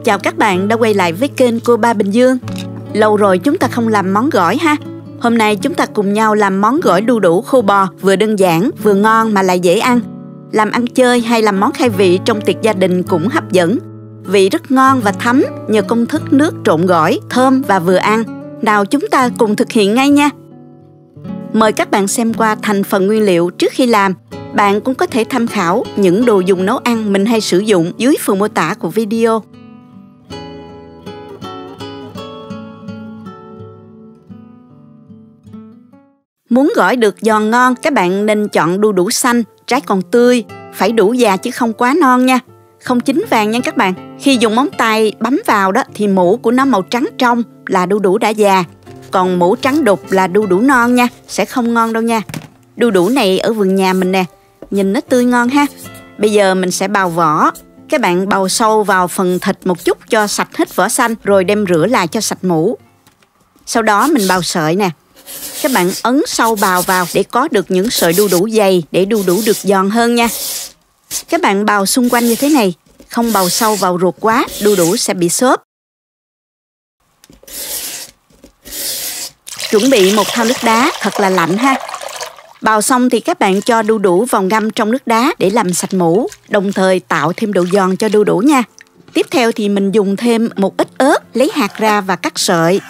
Chào các bạn đã quay lại với kênh Cô Ba Bình Dương. Lâu rồi chúng ta không làm món gỏi ha. Hôm nay chúng ta cùng nhau làm món gỏi đu đủ khô bò, vừa đơn giản, vừa ngon mà lại dễ ăn. Làm ăn chơi hay làm món khai vị trong tiệc gia đình cũng hấp dẫn. Vị rất ngon và thấm nhờ công thức nước trộn gỏi, thơm và vừa ăn. Nào chúng ta cùng thực hiện ngay nha. Mời các bạn xem qua thành phần nguyên liệu trước khi làm. Bạn cũng có thể tham khảo những đồ dùng nấu ăn mình hay sử dụng dưới phần mô tả của video. Muốn gỏi được giòn ngon, các bạn nên chọn đu đủ xanh, trái còn tươi, phải đủ già chứ không quá non nha. Không chín vàng nha các bạn. Khi dùng móng tay bấm vào đó thì mũ của nó màu trắng trong là đu đủ đã già. Còn mũ trắng đục là đu đủ non nha, sẽ không ngon đâu nha. Đu đủ này ở vườn nhà mình nè, nhìn nó tươi ngon ha. Bây giờ mình sẽ bào vỏ. Các bạn bào sâu vào phần thịt một chút cho sạch hết vỏ xanh, rồi đem rửa lại cho sạch mũ. Sau đó mình bào sợi nè. Các bạn ấn sâu bào vào để có được những sợi đu đủ dày để đu đủ được giòn hơn nha. Các bạn bào xung quanh như thế này, không bào sâu vào ruột quá, đu đủ sẽ bị xốp. Chuẩn bị một thau nước đá thật là lạnh ha. Bào xong thì các bạn cho đu đủ vào ngâm trong nước đá để làm sạch mũ, đồng thời tạo thêm độ giòn cho đu đủ nha. Tiếp theo thì mình dùng thêm một ít ớt, lấy hạt ra và cắt sợi.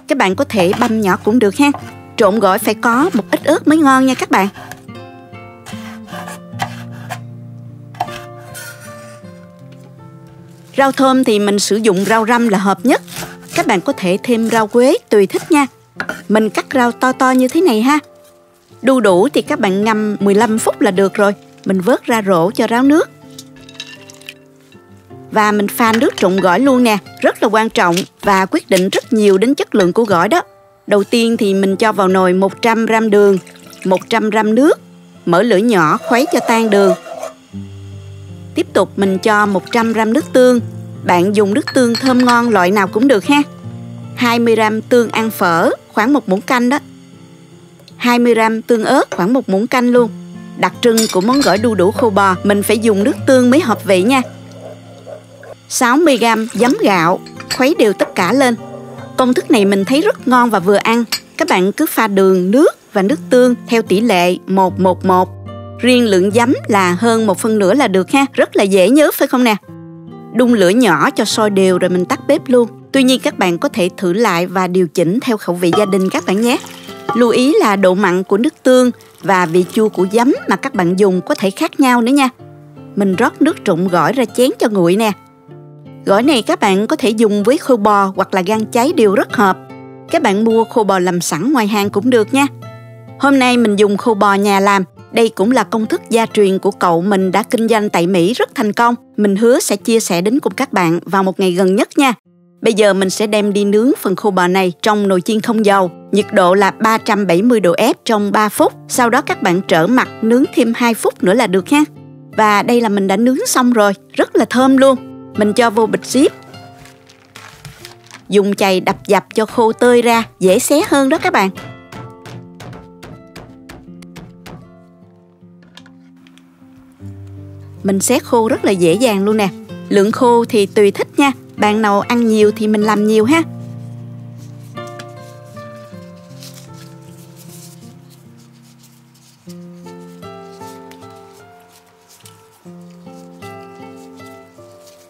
Các bạn có thể băm nhỏ cũng được ha. Trộn gỏi phải có một ít ớt mới ngon nha các bạn. Rau thơm thì mình sử dụng rau răm là hợp nhất. Các bạn có thể thêm rau quế tùy thích nha. Mình cắt rau to to như thế này ha. Đu đủ thì các bạn ngâm 15 phút là được rồi. Mình vớt ra rổ cho ráo nước. Và mình pha nước trộn gỏi luôn nè, rất là quan trọng và quyết định rất nhiều đến chất lượng của gỏi đó. Đầu tiên thì mình cho vào nồi 100g đường, 100g nước, mở lửa nhỏ khuấy cho tan đường. Tiếp tục mình cho 100g nước tương. Bạn dùng nước tương thơm ngon loại nào cũng được ha. 20g tương ăn phở, khoảng 1 muỗng canh đó. 20g tương ớt, khoảng 1 muỗng canh luôn. Đặc trưng của món gỏi đu đủ khô bò, mình phải dùng nước tương mới hợp vị nha. 60g giấm gạo, khuấy đều tất cả lên. Công thức này mình thấy rất ngon và vừa ăn. Các bạn cứ pha đường, nước và nước tương theo tỷ lệ 1:1:1. Riêng lượng giấm là hơn 1/2 là được ha. Rất là dễ nhớ phải không nè. Đun lửa nhỏ cho sôi đều rồi mình tắt bếp luôn. Tuy nhiên các bạn có thể thử lại và điều chỉnh theo khẩu vị gia đình các bạn nhé. Lưu ý là độ mặn của nước tương và vị chua của giấm mà các bạn dùng có thể khác nhau nữa nha. Mình rót nước trộn gỏi ra chén cho nguội nè. Gỏi này các bạn có thể dùng với khô bò hoặc là gan cháy đều rất hợp. Các bạn mua khô bò làm sẵn ngoài hàng cũng được nha. Hôm nay mình dùng khô bò nhà làm. Đây cũng là công thức gia truyền của cậu mình đã kinh doanh tại Mỹ rất thành công. Mình hứa sẽ chia sẻ đến cùng các bạn vào một ngày gần nhất nha. Bây giờ mình sẽ đem đi nướng phần khô bò này trong nồi chiên không dầu. Nhiệt độ là 370 độ F trong 3 phút. Sau đó các bạn trở mặt nướng thêm 2 phút nữa là được ha. Và đây là mình đã nướng xong rồi, rất là thơm luôn. Mình cho vô bịch zip. Dùng chày đập dập cho khô tơi ra, dễ xé hơn đó các bạn. Mình xé khô rất là dễ dàng luôn nè. Lượng khô thì tùy thích nha. Bạn nào ăn nhiều thì mình làm nhiều ha.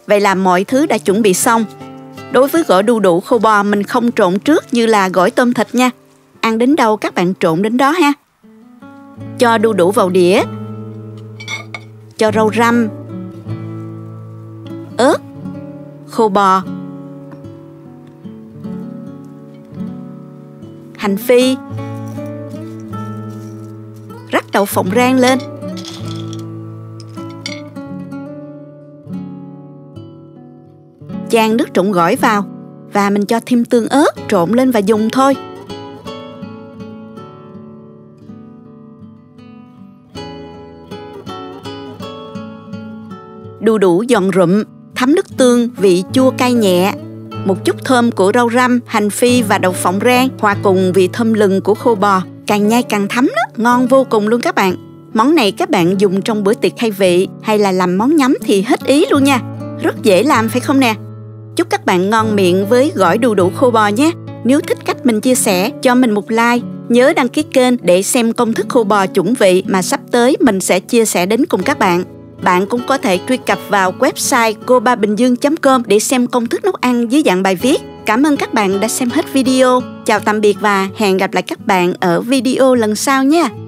Vậy là mọi thứ đã chuẩn bị xong. Đối với gỏi đu đủ khô bò mình không trộn trước như là gỏi tôm thịt nha. Ăn đến đâu các bạn trộn đến đó ha. Cho đu đủ vào đĩa. Cho rau răm, ớt, khô bò, hành phi, rắc đậu phộng rang lên. Chan nước trộn gỏi vào và mình cho thêm tương ớt trộn lên và dùng thôi. Đu đủ giòn rụm, thấm nước tương, vị chua cay nhẹ. Một chút thơm của rau răm, hành phi và đậu phộng rang hòa cùng vị thơm lừng của khô bò. Càng nhai càng thấm đó, ngon vô cùng luôn các bạn. Món này các bạn dùng trong bữa tiệc khai vị hay là làm món nhắm thì hết ý luôn nha. Rất dễ làm phải không nè? Chúc các bạn ngon miệng với gỏi đu đủ khô bò nhé. Nếu thích cách mình chia sẻ, cho mình một like. Nhớ đăng ký kênh để xem công thức khô bò chuẩn vị mà sắp tới mình sẽ chia sẻ đến cùng các bạn. Bạn cũng có thể truy cập vào website cobabinhdương.com để xem công thức nấu ăn dưới dạng bài viết. Cảm ơn các bạn đã xem hết video. Chào tạm biệt và hẹn gặp lại các bạn ở video lần sau nha.